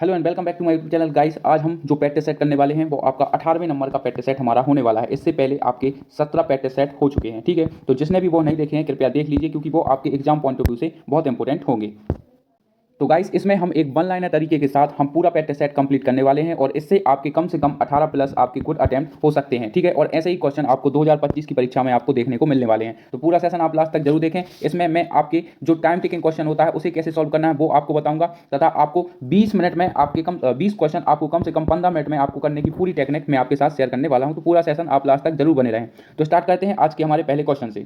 Hello and welcome back to my YouTube channel guys. आज हम जो पेट टेस्ट सेट करने वाले हैं वो आपका 18वें नंबर का पेट टेस्ट सेट हमारा होने वाला है। इससे पहले आपके 17 पेट टेस्ट सेट हो चुके हैं, ठीक है। तो जिसने भी वो नहीं देखे हैं कृपया देख लीजिए, क्योंकि वो आपके एग्जाम पॉइंट ऑफ व्यू से बहुत इंपॉर्टेंट होंगे। तो गाइस इसमें हम एक वन लाइनर तरीके के साथ हम पूरा पेट टेस्ट सेट कंप्लीट करने वाले हैं और इससे आपके कम से कम 18 प्लस आपके गुड अटेम्प्ट हो सकते हैं, ठीक है। और ऐसे ही क्वेश्चन आपको 2025 की परीक्षा में आपको देखने को मिलने वाले हैं। तो पूरा सेशन आप लास्ट तक जरूर देखें। इसमें मैं आपके जो टाइम टेकिंग क्वेश्चन होता है उसे कैसे सॉल्व करना है वो आपको बताऊंगा, तथा आपको 20 मिनट में आपके कम 20 क्वेश्चन आपको कम से कम 15 मिनट में आपको करने की पूरी टेक्निक मैं आपके साथ शेयर करने वाला हूं। तो पूरा सेशन आप लास्ट तक जरूर बने रहें। तो स्टार्ट करते हैं आज के हमारे पहले क्वेश्चन से।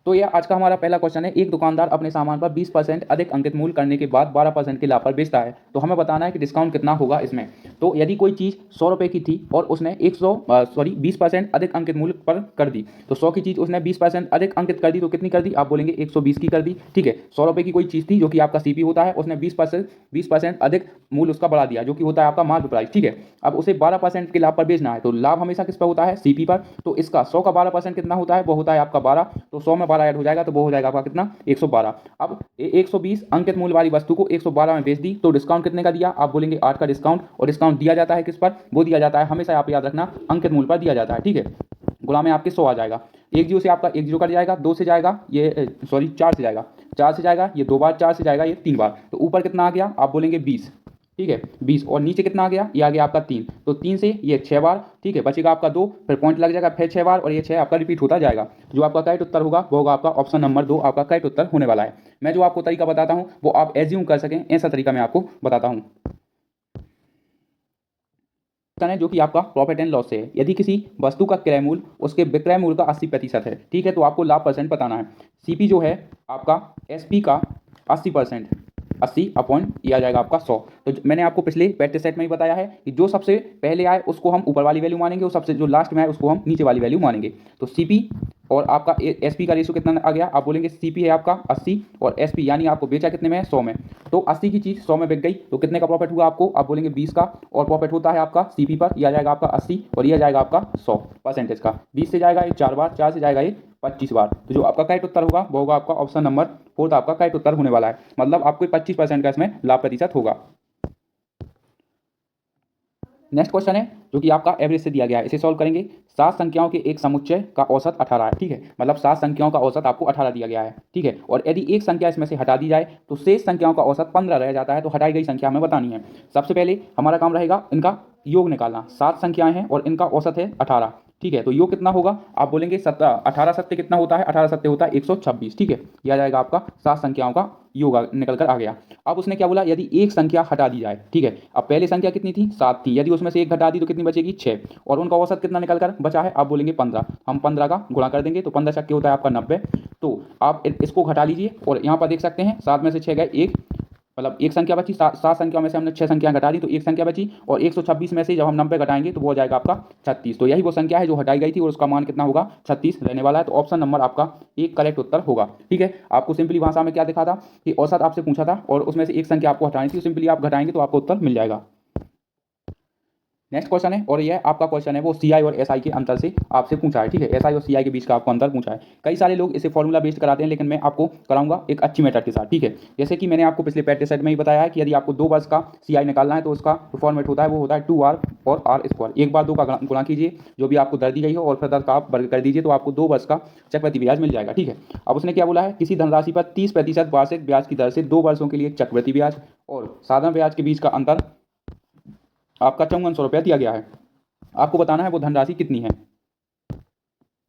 तो यह आज का हमारा पहला क्वेश्चन है। एक दुकानदार अपने सामान पर 20% अधिक अंकित मूल्य करने के बाद 12% के लाभ पर बेचता है, तो हमें बताना है कि डिस्काउंट कितना होगा इसमें। तो यदि कोई चीज़ 100 रुपये की थी और उसने 20% अधिक अंकित मूल्य पर कर दी, तो 100 की चीज़ उसने 20% अधिक अंकित कर दी, तो कितनी कर दी? आप बोलेंगे 120 की कर दी, ठीक है। 100 रुपये की कोई चीज़ थी जो कि आपका सीपी होता है, उसने 20% अधिक मूल्य उसका बढ़ा दिया जो कि होता है आपका मार्केट प्राइस, ठीक है। अब उसे 12% के लाभ पर बेचना है, तो लाभ हमेशा किस पर होता है? सीपी पर। तो इसका 100 का 12% कितना होता है? वो होता है आपका 12। तो 100 में 12 ऐड हो जाएगा तो वो हो जाएगा आपका कितना? 112। अब 120 अंकित मूल्य वाली वस्तु को 112 में बेच दी, तो डिस्काउंट कितने का दिया? आप बोलेंगे 8 का डिस्काउंट। और डिस्काउंट दिया जाता है किस पर? वो दिया जाता है, हमेशा आप याद रखना, अंकित मूल्य पर दिया जाता है, ठीक है। गुणा में आपके 100 आ जाएगा। एक जीरो से आपका एक जीरो कट जाएगा, 2 से जाएगा ये, सॉरी 4 से जाएगा, 4 से जाएगा ये 2 बार, 4 से जाएगा ये 3 बार। तो ऊपर कितना आ गया? आप बोलेंगे 20, ठीक है 20। और नीचे कितना आ गया? ये आ गया आपका 3। तो 3 से ये 6 बार, ठीक है, बचेगा आपका 2, फिर पॉइंट लग जाएगा, फिर 6 बार, और ये 6 आपका रिपीट होता जाएगा। जो आपका करेक्ट उत्तर होगा वो होगा आपका ऑप्शन नंबर 2 आपका करेक्ट उत्तर होने वाला है। मैं जो आपको तरीका बताता हूँ वो आप एज्यूम कर सकें, ऐसा तरीका मैं आपको बताता हूँ। है जो कि आपका प्रॉफिट एंड लॉस से है। यदि किसी वस्तु का क्रय मूल्य उसके विक्रय मूल्य का 80% है, ठीक है, तो आपको लाभ परसेंट बताना है। सीपी जो है आपका एसपी का 80%, 80 अपॉन ये आ जाएगा आपका 100। तो मैंने आपको पिछले पेट सेट में ही बताया है कि जो सबसे पहले आए उसको हम ऊपर वाली वैल्यू मानेंगे और सबसे जो लास्ट में आए उसको हम नीचे वाली वैल्यू मानेंगे। तो सीपी और आपका एसपी का रेशियो कितना आ गया? आप बोलेंगे सीपी है आपका 80 और एसपी यानी आपको बेचा कितने में है? 100 में। तो 80 की चीज़ 100 में बिक गई, तो कितने का प्रॉफिट हुआ आपको? आप बोलेंगे 20 का। और प्रॉफिट होता है आपका सीपी पर, यह आ जाएगा आपका 80 और यह आ जाएगा आपका 100 परसेंटेज का। 20 से जाएगा ये 4 बार, 4 से जाएगा ये 25 बार। तो जो आपका करेक्ट उत्तर होगा वो होगा आपका ऑप्शन नंबर 4 आपका करेक्ट उत्तर होने वाला है। मतलब आपको 25% का इसमें लाभ प्रतिशत होगा। नेक्स्ट क्वेश्चन है जो कि आपका एवरेज से दिया गया है, इसे सॉल्व करेंगे। 7 संख्याओं के एक समुच्चय का औसत 18 है, ठीक है। मतलब 7 संख्याओं का औसत आपको 18 दिया गया है, ठीक है। और यदि एक संख्या इसमें से हटा दी जाए तो शेष संख्याओं का औसत 15 रह जाता है। तो हटाई गई संख्या हमें बतानी है। सबसे पहले हमारा काम रहेगा इनका योग निकालना। 7 संख्याएं हैं और इनका औसत है 18, ठीक है। तो योग कितना होगा? आप बोलेंगे 18 सत्य कितना होता है? 18 सत्य होता है 126, ठीक है। यह आ जाएगा आपका 7 संख्याओं का योग निकल कर आ गया। अब उसने क्या बोला? यदि एक संख्या हटा दी जाए, ठीक है। अब पहले संख्या कितनी थी? 7 थी, यदि उसमें से एक घटा दी तो कितनी बचेगी? 6। और उनका औसत कितना निकल कर बचा है? आप बोलेंगे 15। हम 15 का गुणा कर देंगे तो 15 छक्के होता है आपका 90। तो आप इसको घटा लीजिए और यहाँ पर देख सकते हैं 7 में से 6 गए, एक, मतलब एक संख्या बची। 7 संख्या में से हमने 6 संख्या घटा दी तो एक संख्या बची। और 126 में से जब हम 90 घटाएंगे तो वो हो जाएगा आपका 36। तो यही वो संख्या है जो हटाई गई थी और उसका मान कितना होगा? 36 रहने वाला है। तो ऑप्शन नंबर आपका एक करेक्ट उत्तर होगा, ठीक है। आपको सिंपली भाषा में क्या दिखा था कि औसत आपसे पूछा था और उसमें से एक संख्या आपको हटानी थी, सिंपली आप घटाएंगे तो आपको उत्तर मिल जाएगा। नेक्स्ट क्वेश्चन है और यह आपका क्वेश्चन है वो सीआई और एसआई के अंतर से आपसे पूछा है, ठीक है। एसआई और सीआई के बीच का आपको अंतर पूछा है। कई सारे लोग इसे फॉर्मूला बेस्ड कराते हैं, लेकिन मैं आपको कराऊंगा एक अच्छी मेथड के साथ, ठीक है। जैसे कि मैंने आपको पिछले पेट सेट में ही बताया है कि यदि आपको 2 वर्ष का सीआई निकालना है तो उसका जो फॉर्मेट होता है वो होता है 2r और r²। एक बार 2 का गुणा कीजिए जो भी आपको दर दी गई हो और फिर दर का आप वर्ग कर दीजिए, तो आपको 2 वर्ष का चक्रवृद्धि ब्याज मिल जाएगा, ठीक है। अब उसने क्या बोला है? किसी धनराशि पर 30% वार्षिक ब्याज की दर से 2 वर्षों के लिए चक्रवृद्धि ब्याज और साधारण ब्याज के बीच का अंतर आपका 5400 रुपया दिया गया है। आपको बताना है वो धनराशि कितनी है।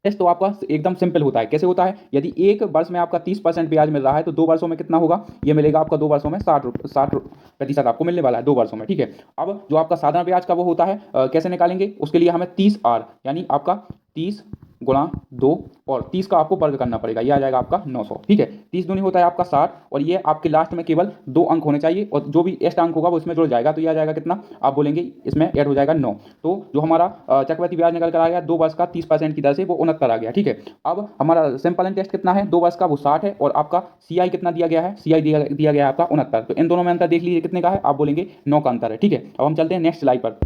टेस्ट तो आपका एकदम सिंपल होता है। कैसे होता है? यदि एक वर्ष में आपका 30% ब्याज मिल रहा है तो 2 वर्षों में कितना होगा? ये मिलेगा आपका 2 वर्षों में 60% आपको मिलने वाला है 2 वर्षों में, ठीक है। अब जो आपका साधारण ब्याज का वो होता है, कैसे निकालेंगे? उसके लिए हमें 30r यानी आपका 30 गुणा 2 और 30 का आपको वर्ग करना पड़ेगा, ये आ जाएगा आपका 900, ठीक है। 30 दूनी होता है आपका 60 और ये आपके लास्ट में केवल 2 अंक होने चाहिए और जो भी एक्स्ट्रा अंक होगा वो इसमें जुड़ जाएगा, तो ये आ जाएगा कितना? आप बोलेंगे इसमें ऐड हो जाएगा 9। तो जो हमारा चक्रवृद्धि ब्याज निकल कर आ गया 2 वर्ष का 30% की दर से वो 69 आ गया, ठीक है। अब हमारा सिंपल एंड टेस्ट कितना है? 2 वर्ष का वो 60 है और आपका सीआई कितना दिया गया है? सीआई दिया गया है आपका 69। तो इन दोनों में अंतर देख लीजिए कितने का है? आप बोलेंगे 9 का अंतर है, ठीक है। अब हम चलते हैं नेक्स्ट स्लाइड पर।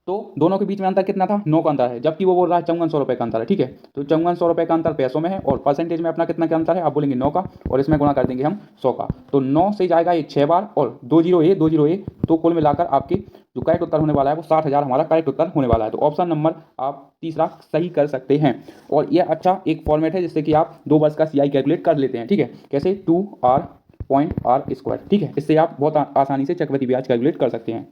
तो दोनों के बीच में अंतर कितना था, 9 का अंतर है, जबकि वो बोल रहा है 5400 रुपये का अंतर है। ठीक है, तो 5400 रुपये का अंतर पैसों में है और परसेंटेज में अपना कितना का अंतर है, आप बोलेंगे 9 का, और इसमें गुणा कर देंगे हम 100 का। तो 9 से जाएगा ये 6 बार और 2 0 तो कुल मिलाकर आपके जो करेक्ट उत्तर होने वाला है वो 60,000 हमारा करेक्ट उत्तर होने वाला है। तो ऑप्शन नंबर आप तीसरा सही कर सकते हैं। और यह अच्छा एक फॉर्मेट है जिससे कि आप 2 वर्ष का CI कैलकुलेट कर लेते हैं। ठीक है, कैसे 2R.R²। ठीक है, इससे आप बहुत आसानी से चक्रवृद्धि ब्याज कैलकुलेट कर सकते हैं।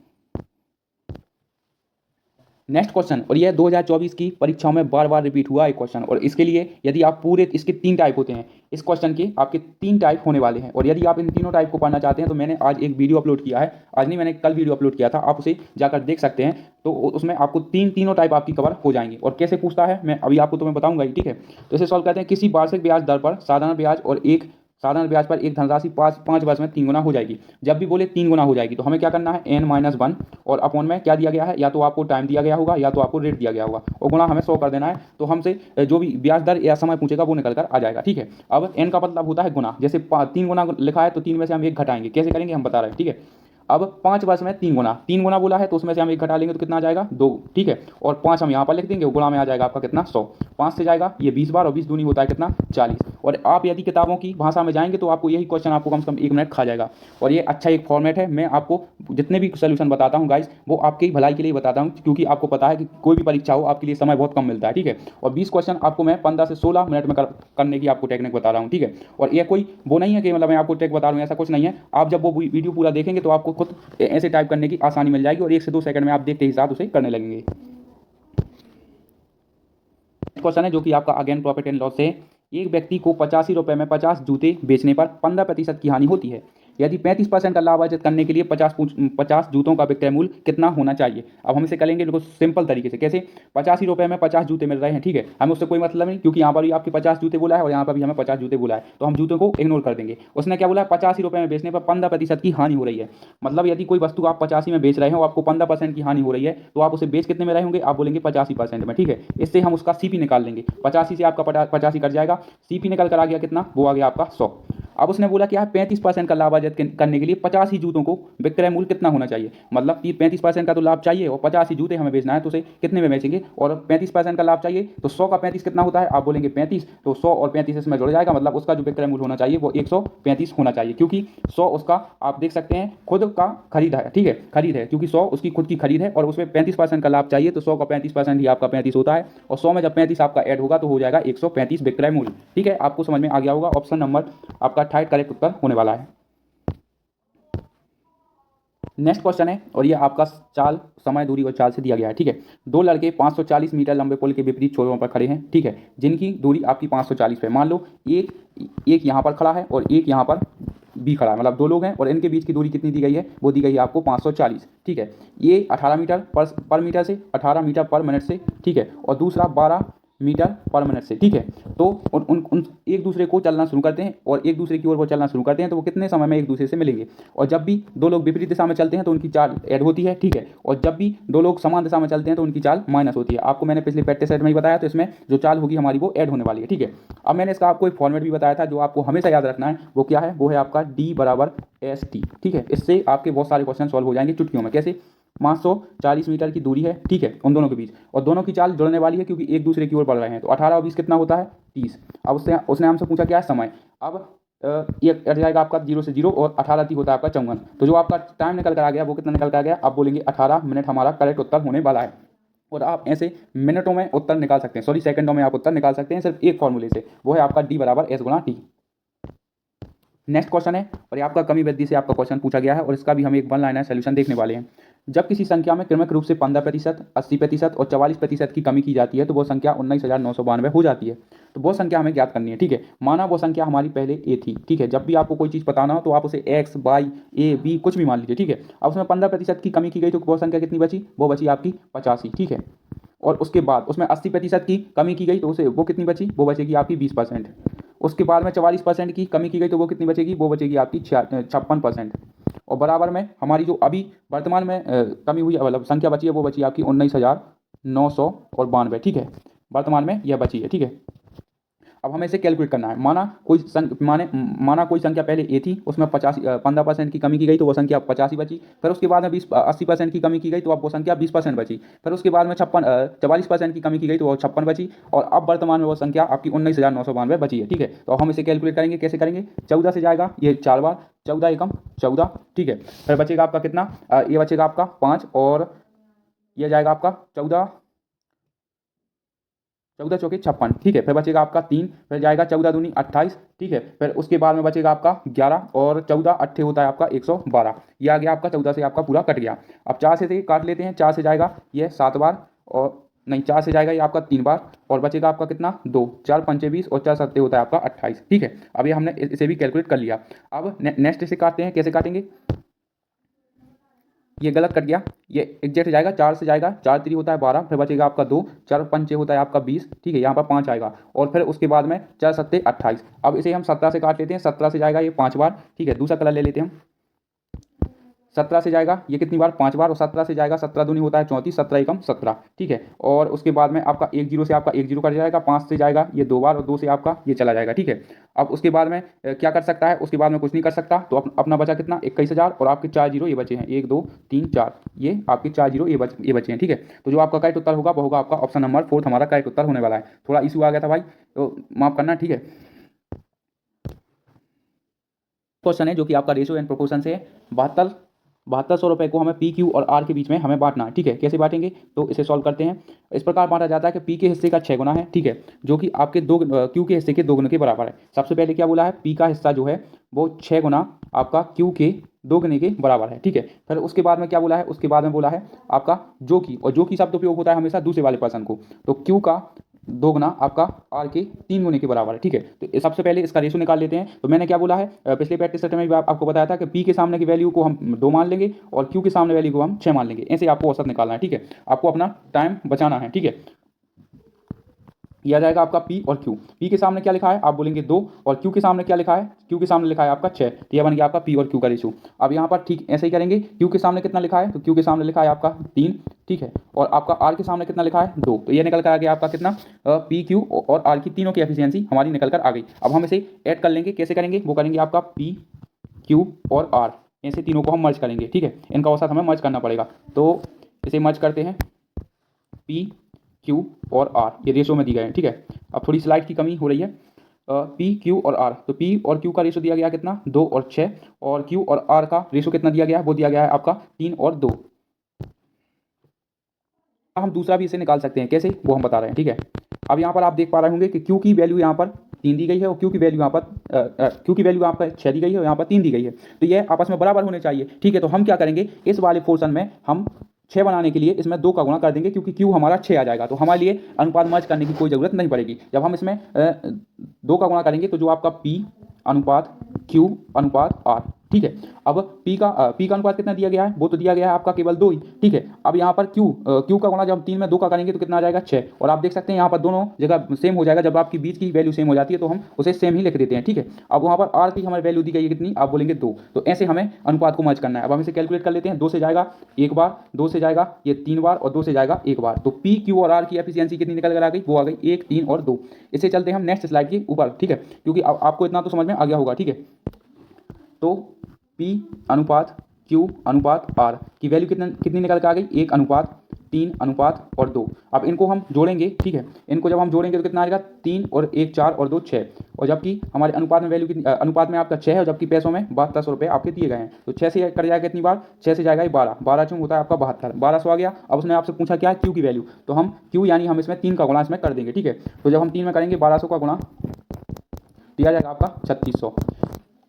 नेक्स्ट क्वेश्चन, और यह 2024 की परीक्षाओं में बार बार रिपीट हुआ एक क्वेश्चन, और इसके लिए यदि आप पूरे इसके 3 टाइप होते हैं, इस क्वेश्चन के आपके 3 टाइप होने वाले हैं, और यदि आप इन तीनों टाइप को पढ़ना चाहते हैं तो मैंने आज एक वीडियो अपलोड किया है, आज नहीं मैंने कल वीडियो अपलोड किया था, आप उसे जाकर देख सकते हैं। तो उसमें आपको तीनों टाइप आपकी कवर हो जाएंगी। और कैसे पूछता है मैं अभी आपको तो मैं बताऊंगा ही। ठीक है, तो इसे सॉल्व करते हैं। किसी वार्षिक ब्याज दर पर साधारण ब्याज और एक साधारण ब्याज पर एक धनराशि 5 वर्ष में 3 गुना हो जाएगी। जब भी बोले 3 गुना हो जाएगी तो हमें क्या करना है, n-1 और अपॉन में क्या दिया गया है, या तो आपको टाइम दिया गया होगा या तो आपको रेट दिया गया होगा, और गुणा हमें 100 कर देना है। तो हमसे जो भी ब्याज दर या समय पूछेगा वो निकल कर आ जाएगा। ठीक है, अब n का मतलब होता है गुना, जैसे 3 गुना लिखा है तो 3 में से हम 1 घटाएंगे, कैसे करेंगे हम बता रहे हैं। ठीक है, अब 5 वर्ष में 3 गुना बोला है तो उसमें से हम 1 घटा लेंगे तो कितना आ जाएगा 2। ठीक है, और 5 हम यहाँ पर लिख देंगे, गुणा में आ जाएगा आपका कितना 100। 5 से जाएगा ये 20 बार, और 20 दूनी होता है कितना 40। और आप यदि किताबों की भाषा में जाएंगे तो आपको यही क्वेश्चन आपको कम से कम 1 मिनट खा जाएगा। और ये अच्छा एक फॉर्मेट है। मैं आपको जितने भी सोल्यूशन बताता हूँ गाइस वो आपकी भलाई के लिए बताता हूँ, क्योंकि आपको पता है कि कोई भी परीक्षा हो आपके लिए समय बहुत कम मिलता है। ठीक है, और 20 क्वेश्चन आपको मैं 15 से 16 मिनट में करने की आपको टेक्निक बता रहा हूँ। ठीक है, और ये कोई वो नहीं है कि मतलब मैं आपको टेक बता रहा हूँ, ऐसा कुछ नहीं है। आप जब वो वीडियो पूरा देखेंगे तो आपको खुद ऐसे टाइप करने की आसानी मिल जाएगी, और 1 से 2 सेकंड में आप देखते ही साथ उसे करने लगेंगे। क्वेश्चन है जो कि आपका अगेन प्रॉफिट एंड लॉस से, एक व्यक्ति को 85 रुपये में 50 जूते बेचने पर 15% की हानि होती है। यदि 35% का लाभ अर्जित करने के लिए 50 जूतों का विक्रय मूल्य कितना होना चाहिए। अब हम इसे करेंगे बिल्कुल सिंपल तरीके से। कैसे, 85 रुपये में 50 जूते मिल रहे हैं। ठीक है, हमें उससे कोई मतलब नहीं, क्योंकि यहाँ पर भी आपके 50 जूते बोला है और यहाँ पर भी हमें 50 जूते बोला है, तो हम जूतों को इग्नोर कर देंगे। उसने क्या बोला है, 85 रुपये में बेचने पर 15% की हानि हो रही है। मतलब यदि कोई वस्तु आप 85 में बेच रहे हो, आपको 15% की हानि हो रही है, तो आप उसे बेच कितने में रहे होंगे, आप बोलेंगे 85% में। ठीक है, इससे हम उसका CP निकाल लेंगे। 85 से आपका 85 कट जाएगा, CP निकल कर आ गया कितना, वो आ गया आपका 100। अब उसने बोला क्या है, 35% का लाभ अर्जित करने के लिए 50 ही जूतों को विक्रय मूल्य कितना होना चाहिए। मतलब कि 35% का तो लाभ चाहिए और 50 ही जूते हमें बेचना है, तो उसे कितने में बेचेंगे। और 35% का लाभ चाहिए तो 100 का 35 कितना होता है, आप बोलेंगे 35, तो 100 और 35 इसमें जुड़ जाएगा। मतलब उसका जो विक्रय मूल्य होना चाहिए वो 135 होना चाहिए, क्योंकि 100 उसका आप देख सकते हैं खुद का खरीद है। ठीक है, खरीद है, क्योंकि 100 उसकी खुद की खरीद है, और उसमें 35% का लाभ चाहिए, तो 100 का 35% ही आपका 35 होता है, और 100 में जब 35 आपका ऐड होगा तो हो जाएगा 135 विक्रय मूल्य। ठीक है, आपको समझ में आ गया होगा। ऑप्शन नंबर आपका 38 करेक्ट उत्तर होने वाला है। नेक्स्ट क्वेश्चन है, और ये आपका चाल, समय, दूरी और चाल से दिया गया है। ठीक है, 2 लड़के 540 मीटर लंबे पुल के विपरीत छोरों पर खड़े हैं। ठीक है, जिनकी दूरी आपकी 540 है। मान लो एक यहाँ पर खड़ा है और एक यहाँ पर भी खड़ा है, मतलब 2 लोग हैं, और इनके बीच की दूरी कितनी दी गई है, वो दी गई है आपको 540। ठीक है, ये 18 मीटर पर मीटर से, 18 मीटर पर मिनट से। ठीक है, और दूसरा 12 मीटर पर मिनट से। ठीक है, तो उन एक दूसरे को चलना शुरू करते हैं और एक दूसरे की ओर वो चलना शुरू करते हैं, तो वो कितने समय में एक दूसरे से मिलेंगे। और जब भी 2 लोग विपरीत दिशा में चलते हैं तो उनकी चाल ऐड होती है। ठीक है, और जब भी 2 लोग समान दिशा में चलते हैं तो उनकी चाल माइनस होती है। आपको मैंने पिछले प्रैक्टिस सेट में ही बताया, तो इसमें जो चाल होगी हमारी वो ऐड होने वाली है। ठीक है, अब मैंने इसका आपको एक फॉर्मेट भी बताया था जो आपको हमेशा याद रखना है। वो क्या है, वो है आपका D बराबर ST। ठीक है, इससे आपके बहुत सारे क्वेश्चन सॉल्व हो जाएंगे चुटकियों में। कैसे, 540 मीटर की दूरी है। ठीक है, उन दोनों के बीच, और दोनों की चाल जुड़ने वाली है क्योंकि एक दूसरे की ओर बढ़ रहे हैं, तो 18 और 20 कितना होता है 30। अब उसने हमसे पूछा क्या है, समय। अब ये कट जाएगा आपका 0 से 0, और 18 होता है आपका 54। तो जो आपका टाइम निकल कर आ गया वो कितना निकल कर आ गया, आप बोलेंगे 18 मिनट हमारा करेक्ट उत्तर होने वाला है। और आप ऐसे मिनटों में उत्तर निकाल सकते हैं, सॉरी सेकंडों में आप उत्तर निकाल सकते हैं सिर्फ एक फॉर्मूले से, वो है आपका D बराबर S गुणा T। नेक्स्ट क्वेश्चन है, और ये आपका कमी वृद्धि से आपका क्वेश्चन पूछा गया है, और इसका भी हम एक 1 लाइनर सॉल्यूशन देखने वाले हैं। जब किसी संख्या में क्रमिक रूप से 15%, 80% और 44% की कमी की जाती है तो वो संख्या 19,992 हो जाती है। तो वो संख्या हमें ज्ञात करनी है। ठीक है, माना वो संख्या हमारी पहले A थी। ठीक है, जब भी आपको कोई चीज़ बताना हो तो आप उसे X, Y, A, B कुछ भी मान लीजिए। ठीक है, अब उसमें 15% की कमी की गई तो वो संख्या कितनी बची, वो बची आपकी 85। ठीक है, और उसके बाद उसमें 80% की कमी की गई तो उसे वो कितनी बची, वो बचेगी आपकी 20%। उसके बाद में 44% की कमी की गई तो वो कितनी बचेगी, वो बचेगी आपकी 56%। और बराबर में हमारी जो अभी वर्तमान में कमी हुई मतलब संख्या बची है वो बची आपकी 19,992। ठीक है, वर्तमान में यह बची है। ठीक है, अब हमें इसे कैलकुलेट करना है। माना कोई संख्या पहले ए थी, उसमें 15% की कमी की गई तो वो संख्या 85 बची। फिर उसके बाद में 80% की कमी की गई तो अब वो संख्या 20% बची। फिर उसके बाद में 44% की कमी की गई तो वो 56 बची। और अब वर्तमान में वो संख्या आपकी 19,992 बची है। ठीक है, तो हम इसे कैलकुलेट करेंगे, कैसे करेंगे? 14 से जाएगा ये 4 बार, 14 एकम 14। ठीक है, फिर बचेगा आपका कितना? ये बचेगा आपका 5 और ये जाएगा आपका 14, 14 चौके 56। ठीक है, फिर बचेगा आपका 3, फिर जाएगा 14 दूनी 28। ठीक है, फिर उसके बाद में बचेगा आपका 11 और 14 अट्ठे होता है आपका 112। ये आ गया आपका 14 से आपका पूरा कट गया। अब 4 से काट लेते हैं। 4 से जाएगा ये 7 बार, और नहीं 4 से जाएगा ये आपका 3 बार, और बचेगा आपका कितना? 2, 4 पंचे 20 और 4 सत्ते होता है आपका 28। ठीक है, अब ये हमने इसे भी कैलकुलेट कर लिया। अब नेक्स्ट इसे काटते हैं। कैसे काटेंगे? ये गलत कट गया, ये एग्जैक्ट जाएगा। 4 से जाएगा, 4 3 होता है 12, फिर बचेगा आपका 2, 4 पंचे होता है आपका 20। ठीक है, यहाँ पर 5 आएगा, और फिर उसके बाद में 4 सत्ते 28। अब इसे हम 17 से काट लेते हैं। 17 से जाएगा ये 5 बार। ठीक है, दूसरा कलर ले लेते हैं हम। 17 से जाएगा ये कितनी बार? 5 बार, और 17 से जाएगा 17 दूनी होता है 34, 17 एकम 17। ठीक है, और उसके बाद में आपका 1 0 से आपका 1 0 कट जाएगा। 5 से जाएगा ये 2 बार, और 2 से आपका ये चला जाएगा। ठीक है, अब उसके बाद में क्या कर सकता है? उसके बाद में कुछ नहीं कर सकता, तो अपना बचा कितना? 21,000, और आपके 4 जीरो ये बचे हैं, 1 2 3 4, ये आपके 4 जीरो ये बचे हैं। ठीक है, तो जो आपका करेक्ट उत्तर होगा वो होगा आपका ऑप्शन नंबर 4 हमारा करेक्ट उत्तर होने वाला है। थोड़ा इशू आ गया था भाई, तो माफ करना। ठीक है, क्वेश्चन है जो कि आपका रेशियो एंड प्रोपोर्शन से है। 7200 रुपये को हमें पी क्यू और आर के बीच में हमें बांटना है। ठीक है, कैसे बांटेंगे? तो इसे सॉल्व करते हैं। इस प्रकार बांटा जाता है कि पी के हिस्से का 6 गुना है। ठीक है, जो कि आपके क्यू के हिस्से के 2 गुने के बराबर है। सबसे पहले क्या बोला है? पी का हिस्सा जो है वो 6 गुना आपका क्यू के 2 गुने के बराबर है। ठीक है, फिर उसके बाद में क्या बोला है? उसके बाद में बोला है आपका जो कि, और जो कि शब्द उपयोग होता है हमेशा दूसरे वाले पर्सन को, तो क्यू का 2 गुना आपका आर के 3 गुने के बराबर है। ठीक है, तो सबसे पहले इसका रेशो निकाल लेते हैं। तो मैंने क्या बोला है? पिछले प्रैक्टिस सेट में भी आपको बताया था कि पी के सामने की वैल्यू को हम 2 मान लेंगे और क्यू के सामने वैल्यू को हम 6 मान लेंगे। ऐसे आपको औसत निकालना है। ठीक है, आपको अपना टाइम बचाना है। ठीक है, यह जाएगा आपका पी और क्यू। पी के सामने क्या लिखा है? आप बोलेंगे 2, और क्यू के सामने क्या लिखा है? क्यू के सामने लिखा है आपका 6। तो यह बन गया आपका पी और क्यू का रेशो। अब यहाँ पर ठीक ऐसे ही करेंगे। क्यू के सामने कितना लिखा है? तो क्यू के सामने लिखा है आपका 3। ठीक है, और आपका आर के सामने कितना लिखा है? 2। तो ये निकल कर आ गया आपका कितना? पी क्यू और आर की तीनों की एफिशिएंसी हमारी निकल कर आ गई। अब हम इसे ऐड कर लेंगे। कैसे करेंगे? वो करेंगे आपका पी क्यू और आर, ऐसे तीनों को हम मर्ज करेंगे। ठीक है, इनका औसत हमें मर्ज करना पड़ेगा। तो इसे मर्ज करते हैं। पी क्यू और आर ये रेशो में दी गए हैं। ठीक है, अब थोड़ी स्लाइड की कमी हो रही है। पी क्यू और आर, तो पी और क्यू का रेशो दिया गया कितना? 2 और 6, और क्यू और आर का रेशो कितना दिया गया है? वो दिया गया है आपका 3 और 2। हम दूसरा भी इसे निकाल सकते हैं। कैसे? वो हम बता रहे हैं। ठीक है, अब यहाँ पर आप देख पा रहे होंगे कि क्यू की वैल्यू यहाँ पर 3 दी गई है, और क्यू की वैल्यू यहाँ पर क्यू की वैल्यू यहाँ पर 6 दी गई है, और यहाँ पर 3 दी गई है। तो ये आपस में बराबर होने चाहिए। ठीक है, तो हम क्या करेंगे? इस वाले पोर्शन में हम 6 बनाने के लिए इसमें 2 का गुणा कर देंगे, क्योंकि क्यू हमारा 6 आ जाएगा। तो हमारे लिए अनुपात मर्ज करने की कोई ज़रूरत नहीं पड़ेगी। जब हम इसमें 2 का गुणा करेंगे तो जो आपका पी अनुपात क्यू अनुपात आर। ठीक है, अब पी का अनुपात कितना दिया गया है? वो तो दिया गया है आपका केवल 2 ही। ठीक है, अब यहाँ पर क्यू का गुणा जब 3 में 2 का करेंगे तो कितना आ जाएगा? 6। और आप देख सकते हैं यहाँ पर दोनों जगह सेम हो जाएगा। जब आपकी बीच की वैल्यू सेम हो जाती है तो हम उसे सेम ही लिख देते हैं। ठीक है, अब वहाँ पर आर की हमारी वैल्यू दी गई है कितनी? आप बोलेंगे 2। तो ऐसे हमें अनुपात को मर्ज करना है। अब हम इसे कैलकुलेट कर लेते हैं। 2 से जाएगा 1 बार, 2 से जाएगा ये 3 बार, और 2 से जाएगा 1 बार। तो पी क्यू और आर की एफिशिएंसी कितनी निकल कर आ गई? वो आ गई 1 3 और 2। इसे चलते हैं हम नेक्स्ट स्लाइड के ऊपर। ठीक है, क्योंकि आपको इतना तो समझ में आ गया होगा। ठीक है, तो P अनुपात Q अनुपात R की वैल्यू कितनी निकल के आ गई? 1 अनुपात 3 अनुपात और 2। अब इनको हम जोड़ेंगे। ठीक है, इनको जब हम जोड़ेंगे तो कितना आएगा? 3 और 1 4 और 2 6। और जबकि हमारे अनुपात में वैल्यू अनुपात में आपका 6 है, और जबकि पैसों में 7200 रुपये आपके दिए गए हैं। तो 6 से कट जाएगा कितनी बार? 6 से जाएगा 12, 12 चुंग होता है आपका 72, 1200 आ गया। अब उसने आपसे पूछा क्या है? Q की वैल्यू। तो हम Q यानी हम इसमें 3 का गुणा इसमें कर देंगे। ठीक है, तो जब हम 3 में करेंगे 1200 का गुणा दिया जाएगा आपका 3600।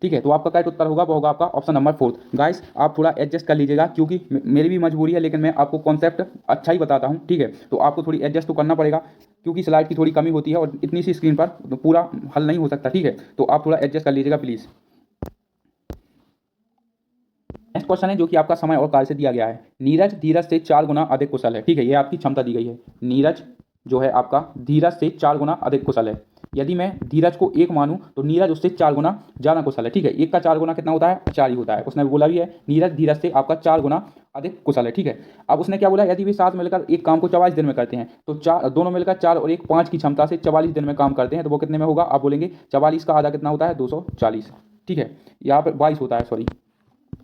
ठीक है, तो आपका करेक्ट उत्तर होगा वो होगा आपका ऑप्शन नंबर 4। गाइस आप थोड़ा एडजस्ट कर लीजिएगा, क्योंकि मेरी भी मजबूरी है, लेकिन मैं आपको कॉन्सेप्ट अच्छा ही बताता हूँ। ठीक है, तो आपको थोड़ी एडजस्ट तो करना पड़ेगा, क्योंकि स्लाइड की थोड़ी कमी होती है और इतनी सी स्क्रीन पर पूरा हल नहीं हो सकता। ठीक है, तो आप थोड़ा एडजस्ट कर लीजिएगा प्लीज़। नेक्स्ट क्वेश्चन है जो कि आपका समय और काल से दिया गया है। नीरज धीरज से 4 गुना अधिक कुशल है। ठीक है, ये आपकी क्षमता दी गई है। नीरज जो है आपका धीरज से 4 गुना अधिक कुशल है। यदि मैं धीरज को 1 मानूं तो नीरज उससे 4 गुना ज़्यादा कुशल है। ठीक है, 1 का 4 गुना कितना होता है? 4 ही होता है। उसने बोला भी है नीरज धीरज से आपका 4 गुना अधिक कुशल है, ठीक है। अब उसने क्या बोला, यदि वे साथ मिलकर एक काम को 44 दिन में करते हैं तो चार दोनों मिलकर 4 और 1 5 की क्षमता से 44 दिन में काम करते हैं तो वो कितने में होगा। आप बोलेंगे 44 का आधा कितना होता है, 240, ठीक है। यहाँ पर 22 होता है, सॉरी,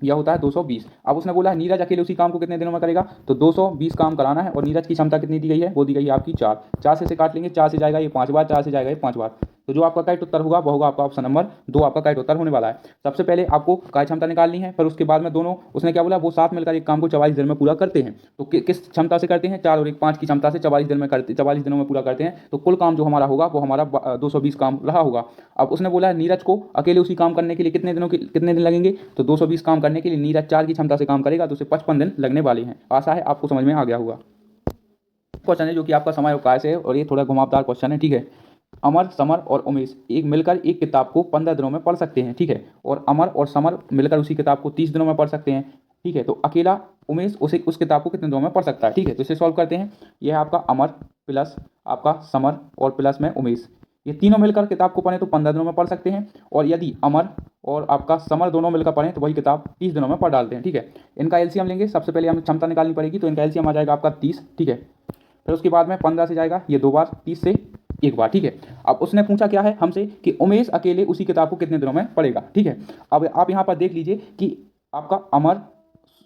यह होता है 220। अब उसने बोला नीरज अकेले उसी काम को कितने दिनों में करेगा, तो 220 काम कराना है और नीरज की क्षमता कितनी दी गई है, वो दी गई है आपकी 4। 4 से काट लेंगे, 4 से जाएगा ये 5 बार, 4 से जाएगा ये 5 बार, तो जो आपका करेक्ट उत्तर होगा वो होगा आपका ऑप्शन नंबर 2 आपका करेक्ट उत्तर होने वाला है। सबसे पहले आपको कार्य क्षमता निकालनी है, फिर उसके बाद में दोनों, उसने क्या बोला, वो साथ मिलकर एक काम को 44 दिन में पूरा करते हैं। तो किस क्षमता से करते हैं, 4 और 1 5 की क्षमता से 44 दिन में करते, 44 दिनों में पूरा करते हैं। तो कुल काम जो हमारा होगा वो हमारा 220 काम रहा होगा। अब उसने बोला नीरज को अकेले उसी काम करने के लिए कितने दिन लगेंगे, तो 220 काम करने के लिए नीरज 4 की क्षमता से काम करेगा तो उसे 55 दिन लगने वाले हैं। आशा है आपको समझ में आ गया होगा। क्वेश्चन है जो कि आपका समय अवकाश है और ये थोड़ा घुमावदार क्वेश्चन है, ठीक है। अमर, समर और उमेश एक मिलकर एक किताब को 15 दिनों में पढ़ सकते हैं, ठीक है। और अमर और समर मिलकर उसी किताब को 30 दिनों में पढ़ सकते हैं, ठीक है। तो अकेला उमेश उस किताब को कितने दिनों में पढ़ सकता है, ठीक है। तो इसे सॉल्व करते हैं। यह आपका अमर प्लस आपका समर और प्लस में उमेश, ये तीनों मिलकर किताब को पढ़ें तो 15 दिनों में पढ़ सकते हैं। और यदि अमर और आपका समर दोनों मिलकर पढ़ें तो वही किताब 30 दिनों में पढ़ डालते हैं, ठीक है। इनका एलसीएम लेंगे, सबसे पहले हमें क्षमता निकालनी पड़ेगी, तो इनका एलसीएम आ जाएगा आपका 30, ठीक है। फिर उसके बाद में 15 से जाएगा ये 2 बार, 30 से 1 बार, ठीक है। अब उसने पूछा क्या है हमसे कि उमेश अकेले उसी किताब को कितने दिनों में पढ़ेगा, ठीक है। अब आप यहाँ पर देख लीजिए कि आपका अमर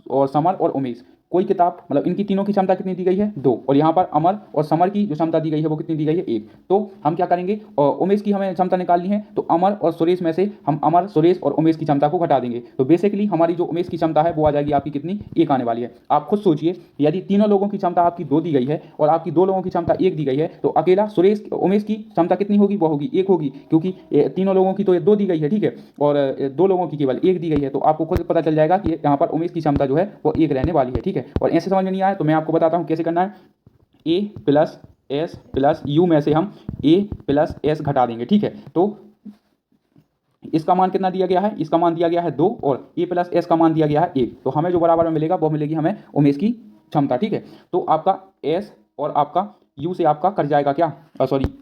और समर और उमेश कोई किताब, मतलब इनकी तीनों की क्षमता कितनी दी गई है, 2, और यहाँ पर अमर और समर की जो क्षमता दी गई है वो कितनी दी गई है, 1। तो हम क्या करेंगे, उमेश की हमें क्षमता निकालनी है, तो अमर और सुरेश में से हम अमर, सुरेश और उमेश की क्षमता को घटा देंगे। तो बेसिकली हमारी जो उमेश की क्षमता है वो आ जाएगी आपकी कितनी, 1 आने वाली है। आप खुद सोचिए, यदि तीनों लोगों की क्षमता आपकी 2 दी गई है और आपकी 2 लोगों की क्षमता 1 दी गई है, तो अकेला उमेश की क्षमता कितनी होगी, वो होगी 1 होगी, क्योंकि तीनों लोगों की तो ये 2 दी गई है, ठीक है, और 2 लोगों की केवल 1 दी गई है। तो आपको खुद पता चल जाएगा कि यहाँ पर उमेश की क्षमता जो है वो 1 रहने वाली है, ठीक है। और ऐसे समझ में नहीं आया तो मैं आपको बताता हूँ कैसे करना है। ए प्लस एस प्लस यू में से हम ए प्लस एस घटा देंगे, ठीक है। तो इसका मान कितना दिया गया है, इसका मान दिया गया है 2 और ए प्लस एस का मान दिया गया है 1, तो हमें जो बराबर में मिलेगा वो मिलेगी हमें उमेश की क्षमता, ठीक है। तो आपका एस और आपका यू से आपका कट जाएगा क्या, सॉरी,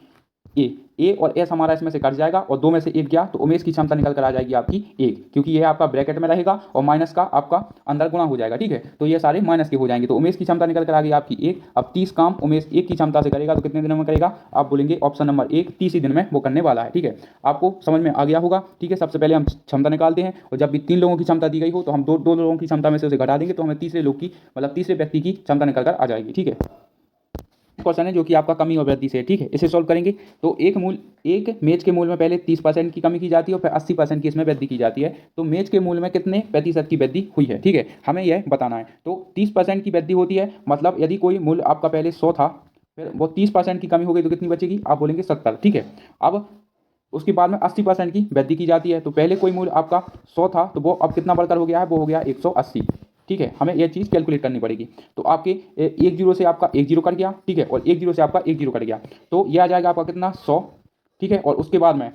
ए और एस हमारा इसमें से कट जाएगा और 2 में से 1 गया तो उमेश की क्षमता निकल कर आ जाएगी आपकी 1, क्योंकि ये आपका ब्रैकेट में रहेगा और माइनस का आपका अंदर गुणा हो जाएगा, ठीक है। तो ये सारे माइनस के हो जाएंगे, तो उमेश की क्षमता निकल कर आ गई आपकी 1। अब 30 काम उमेश 1 की क्षमता से करेगा तो कितने दिनों में करेगा, आप बोलेंगे ऑप्शन नंबर 1, 30 ही दिन में वो करने वाला है, ठीक है। आपको समझ में आ गया होगा, ठीक है। सबसे पहले हम क्षमता निकालते हैं और जब भी 3 लोगों की क्षमता दी गई हो तो हम दो लोगों की क्षमता में से उसे घटा देंगे तो हमें तीसरे लोग की, मतलब तीसरे व्यक्ति की क्षमता निकल कर आ जाएगी, ठीक है। क्वेश्चन है जो कि आपका कमी और वृद्धि से है, ठीक है। इसे सॉल्व करेंगे तो एक मेज के मूल में पहले 30% की कमी की जाती है और फिर 80% की इसमें वृद्धि की जाती है। तो मेज के मूल में कितने प्रतिशत की वृद्धि हुई है, ठीक है, हमें यह बताना है। तो 30% की वृद्धि होती है, मतलब यदि कोई मूल आपका पहले 100 था, फिर वो 30% की कमी हो गई तो कितनी बचेगी, आप बोलेंगे 70, ठीक है। अब उसके बाद में 80% की वृद्धि की जाती है, तो पहले कोई मूल आपका 100 था तो वो अब कितना बढ़कर हो गया है, वो हो गया 180, ठीक है। हमें यह चीज़ कैलकुलेट करनी पड़ेगी। तो आपके 1 जीरो से आपका 1 जीरो कट गया, ठीक है, और 1 जीरो से आपका 1 जीरो कट गया, तो यह आ जाएगा आपका कितना, 100, ठीक है। और उसके बाद में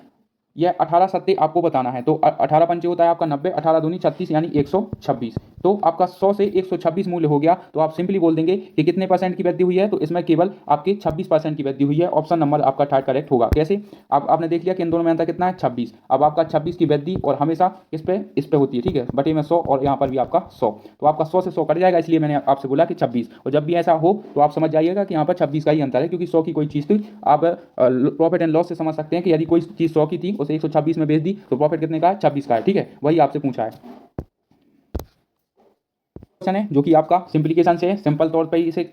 यह 18 सत्ते आपको बताना है, तो 18 पंचे होता है आपका 90, 18 दूनी 36 यानी 126। तो आपका 100 से 126 मूल्य हो गया, तो आप सिंपली बोल देंगे कि कितने % की वृद्धि हुई है, तो इसमें केवल आपकी 26% की वृद्धि हुई है। ऑप्शन नंबर आपका थर्ड करेक्ट होगा। कैसे, आपने देख लिया कि इन दोनों में अंतर कितना है, 26। अब आपका 26 की वृद्धि और हमेशा इस पे होती है, ठीक है, बटे में 100 और यहाँ पर भी आपका 100, तो आपका 100 से 100 कट जाएगा, इसलिए मैंने आपसे बोला कि 26। और जब भी ऐसा हो तो आप समझ जाइएगा कि यहाँ पर 26 का ही अंतर है, क्योंकि 100 की कोई चीज़ थी, आप प्रॉफिट एंड लॉस से समझ सकते हैं कि यदि कोई चीज़ 100 की थी उसे 126 में बेच दी तो प्रॉफिट कितने का है, 26 का है, ठीक है, वही आपसे पूछा है। क्वेश्चन है जो कि आपका सिंप्लीकेशन से है, सिंपल तौर पे इसे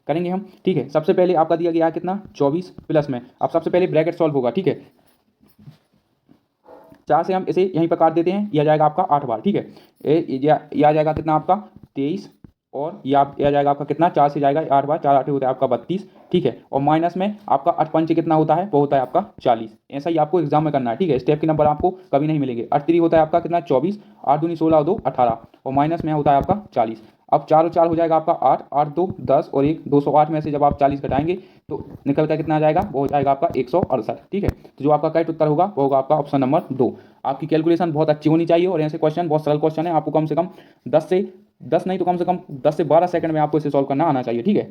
करेंगे हम, ठीक है। सबसे पहले आपका दिया गया है कितना, 24 प्लस में, अब सबसे पहले ब्रैकेट सॉल्व होगा, ठीक है। 4 से हम इसे यहीं पर काट देते हैं, यह आ जाएगा आपका 8 बार, ठीक है। यह आ जाएगा कितना आपका 23, और यह आ जाएगा आपका कितना, 4 से जाएगा 8 बार, 4 8 होता है आपका 32, ठीक है। और माइनस में आपका 8 पंच कितना होता है, वो होता है आपका 40। ऐसा ही आपको एग्जाम में करना है, ठीक है। स्टेप के नंबर आपको कभी नहीं मिलेंगे। 8 3 होता है आपका कितना, 24, 8 दूनी 16 और 2 18, और माइनस में होता है आपका 40। अब 4 और 4 हो जाएगा आपका 8, 8 2 10 और 1 208 में से जब आप 40 घटाएंगे तो निकल कर कितना आ जाएगा, वो हो जाएगा आपका 168, ठीक है। तो जो आपका करेक्ट उत्तर होगा वो होगा आपका ऑप्शन नंबर 2। आपकी कैलकुलेशन बहुत अच्छी होनी चाहिए और ऐसे क्वेश्चन बहुत सरल क्वेश्चन है, आपको कम से कम 10 नहीं तो कम से कम 10 से 12 सेकंड में आपको इसे सॉल्व करना आना चाहिए, ठीक है।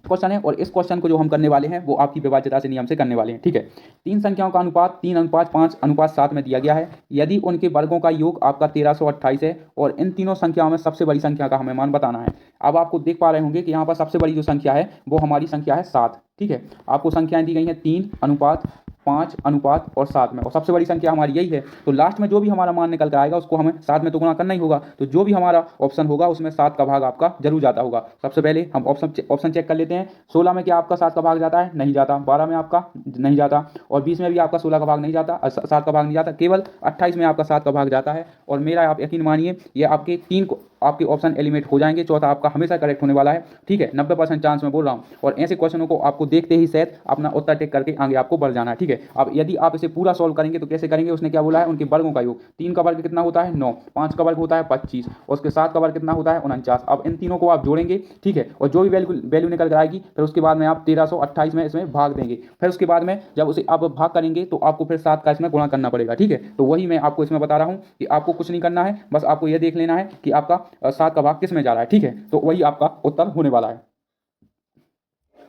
क्वेश्चन है और इस क्वेश्चन को जो हम करने वाले हैं वो आपकी विभाज्यता से नियम से करने वाले हैं। ठीक है, तीन संख्याओं का अनुपात 3:5:7 में दिया गया है। यदि उनके वर्गों का योग आपका 1328 है और इन तीनों संख्याओं में सबसे बड़ी संख्या का हमें मान बताना है। अब आपको देख पा रहे होंगे कि यहाँ पर सबसे बड़ी जो संख्या है वो हमारी संख्या है 7। ठीक है, आपको संख्याएं दी गई हैं 3:5:7 में और सबसे बड़ी संख्या हमारी यही है। तो लास्ट में जो भी हमारा मान निकल कर आएगा उसको हमें 7 में तो गुणा करना ही होगा। तो जो भी हमारा ऑप्शन होगा उसमें 7 का भाग आपका जरूर जाता होगा। सबसे पहले हम ऑप्शन चेक कर लेते हैं। 16 में क्या आपका 7 का भाग जाता है? नहीं जाता। 12 में आपका नहीं जाता और 20 में भी आपका 16 का भाग नहीं जाता, 7 का भाग नहीं जाता। केवल 28 में आपका 7 का भाग जाता है। और मेरा आप यकीन मानिए ये आपके ऑप्शन एलिमिनेट हो जाएंगे। चौथा आपका हमेशा करेक्ट होने वाला है। ठीक है, 90% चांस में बोल रहा हूँ। और ऐसे क्वेश्चनों को आपको देखते ही शायद अपना उत्तर टिक करके आगे आपको बढ़ जाना है। ठीक है, अब यदि आप इसे पूरा सॉल्व करेंगे तो कैसे करेंगे? उसने क्या बोला है? उनके वर्गों का योग। 3 का वर्ग कितना होता है? 9। 5 का वर्ग होता है 25 और उसके 7 का वर्ग कितना होता है? 49। अब इन तीनों को आप जोड़ेंगे। ठीक है, और जो भी वैल्यू निकल कर आएगी फिर उसके बाद में आप 1328 में इसमें भाग देंगे। फिर उसके बाद में जब उसे आप भाग करेंगे तो आपको फिर 7 का इसमें गुणा करना पड़ेगा। ठीक है, तो वही मैं आपको इसमें बता रहा हूँ कि आपको कुछ नहीं करना है, बस आपको यह देख लेना है कि आपका 7 का भाग किस में जा रहा है। ठीक है, तो वही आपका उत्तर होने वाला है।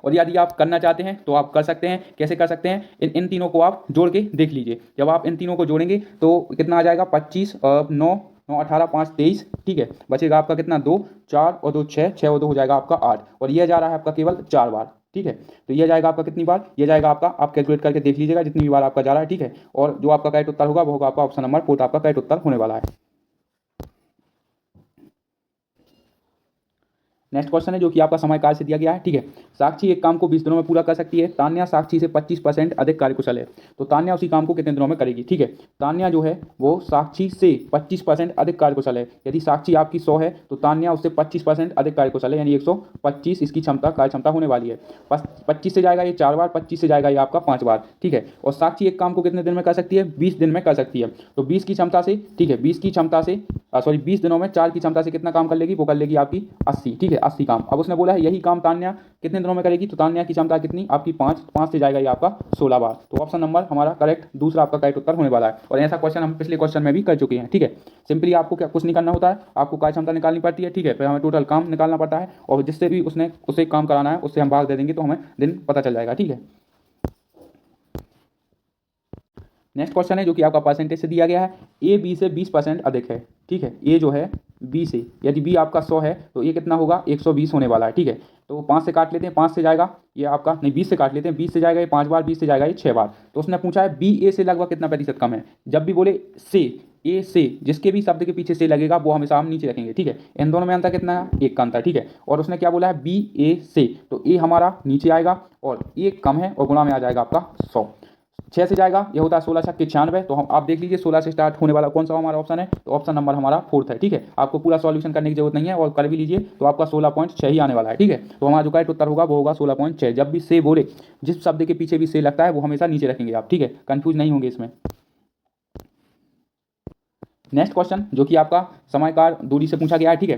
और यदि आप करना चाहते हैं तो आप कर सकते हैं। कैसे कर सकते हैं? इन तीनों को आप जोड़ के देख लीजिए। जब आप इन तीनों को जोड़ेंगे तो कितना आ जाएगा? 25 9 9 18 5 23। ठीक है, बचेगा आपका कितना? 2 4 और 2 6 6 और 2 हो जाएगा आपका 8 और यह जा रहा है आपका केवल 4 बार। ठीक है, तो यह जाएगा आपका कितनी बार? यह जाएगा आपका, आप कैलकुलेट करके देख लीजिएगा जितनी भी बार आपका जा रहा है। ठीक है, और जो आपका करेक्ट उत्तर होगा वो होगा आपका ऑप्शन नंबर 4 आपका करेक्ट उत्तर होने वाला है। नेक्स्ट क्वेश्चन है जो कि आपका समय कार्य से दिया गया है। ठीक है, साक्षी एक काम को 20 दिनों में पूरा कर सकती है। तान्या साक्षी से 25% अधिक कार्यकुशल है, तो तान्या उसी काम को कितने दिनों में करेगी? ठीक है, तान्या जो है वो साक्षी से 25% अधिक कार्यकुशल है। यदि साक्षी आपकी 100 है तो तान्या उससे 25% अधिक कार्यकुशल है, यानी 125 इसकी कार्य क्षमता होने वाली है। 25 से जाएगा ये 4 बार, 25 से जाएगा ये आपका 5 बार। ठीक है, और साक्षी एक काम को कितने दिन में कर सकती है? 20 दिन में कर सकती है। तो 20 की क्षमता से, ठीक है, 20 की क्षमता से 20 दिनों में 4 की क्षमता से कितना काम कर लेगी? वो कर लेगी आपकी 80। ठीक है, 80 काम। अब उसने बोला है यही काम तान्या कितने दिनों में करेगी? तो तान्या की क्षमता कितनी? आपकी 5 से जाएगा ये आपका 16 बार। तो ऑप्शन नंबर हमारा करेक्ट, दूसरा आपका करेक्ट उत्तर होने वाला है। और ऐसा क्वेश्चन हम पिछले क्वेश्चन में भी कर चुके हैं। ठीक है, सिंपली आपको क्या कुछ नहीं करना होता है, आपको कार्य क्षमता निकालनी पड़ती है। ठीक है, फिर हमें टोटल काम निकालना पड़ता है और जिससे भी उसे काम कराना है उससे हम भाग दे देंगे तो हमें दिन पता चल जाएगा। ठीक है, नेक्स्ट क्वेश्चन है जो कि आपका परसेंटेज से दिया गया है। ए बी से 20% अधिक है। ठीक है, ए जो है बी से, यदि बी आपका 100 है तो ये कितना होगा? 120 होने वाला है। ठीक है, तो 5 से काट लेते हैं, 5 से जाएगा ये आपका, नहीं 20 से काट लेते हैं, 20 से जाएगा ये 5 बार, 20 से जाएगा ये 6 बार। तो उसने पूछा है बी ए से लगभग कितना प्रतिशत कम है। जब भी बोले से, ए से, जिसके भी शब्द के पीछे से लगेगा वो हमेशा हम नीचे रखेंगे। ठीक है, इन दोनों में अंतर कितना है? 1 का अंतर। ठीक है, और उसने क्या बोला है? बी ए से, तो ए हमारा नीचे आएगा और 1 कम है और गुणा में आ जाएगा आपका 100। 6 से जाएगा ये होता है 16 छक्के 96। तो हम आप देख लीजिए 16 से स्टार्ट होने वाला कौन सा हमारा ऑप्शन है? तो ऑप्शन नंबर हमारा 4 है। ठीक है, आपको पूरा सॉल्यूशन करने की जरूरत नहीं है और कर भी लीजिए तो आपका 16.6 ही आने वाला है। ठीक है, तो हमारा जो करेक्ट उत्तर होगा वो होगा 16.6। जब भी से बोले, जिस शब्द के पीछे भी से लगता है वो हमेशा नीचे रखेंगे आप। ठीक है, कंफ्यूज नहीं होंगे इसमें। नेक्स्ट क्वेश्चन जो कि आपका समयकार दूरी से पूछा गया है। ठीक है,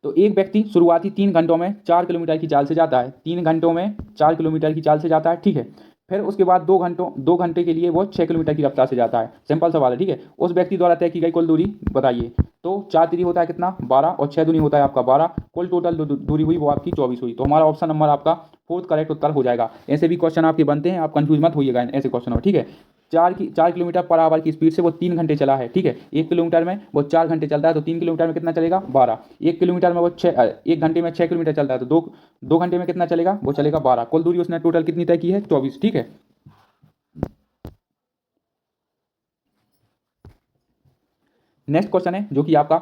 तो एक व्यक्ति शुरुआती 3 घंटों में 4 किलोमीटर की चाल से जाता है। 3 घंटों में 4 किलोमीटर की चाल से जाता है। ठीक है, फिर उसके बाद 2 घंटे के लिए वो 6 किलोमीटर की रफ्तार से जाता है। सिंपल सवाल है। ठीक है, उस व्यक्ति द्वारा तय की गई कुल दूरी बताइए। तो 4 3 होता है कितना? 12 और 6 दूनी होता है आपका 12। कुल टोटल दूरी हुई वो आपकी 24 हुई। तो हमारा ऑप्शन नंबर आपका 4 करेक्ट उत्तर हो जाएगा। ऐसे भी क्वेश्चन आपके बनते हैं, आप कंफ्यूज मत होइएगा ऐसे क्वेश्चन में। ठीक है, 4 किलोमीटर पर आवर की स्पीड से वो 3 घंटे चला है। ठीक है, 1 किलोमीटर में वो 4 घंटे चलता है तो 3 किलोमीटर में कितना चलेगा? 12। 1 किलोमीटर में वो 1 घंटे में 6 किलोमीटर चलता है तो 2 घंटे में कितना चलेगा? वो चलेगा 12। कुल दूरी उसने टोटल कितनी तय की है? 24। ठीक है, नेक्स्ट क्वेश्चन है जो कि आपका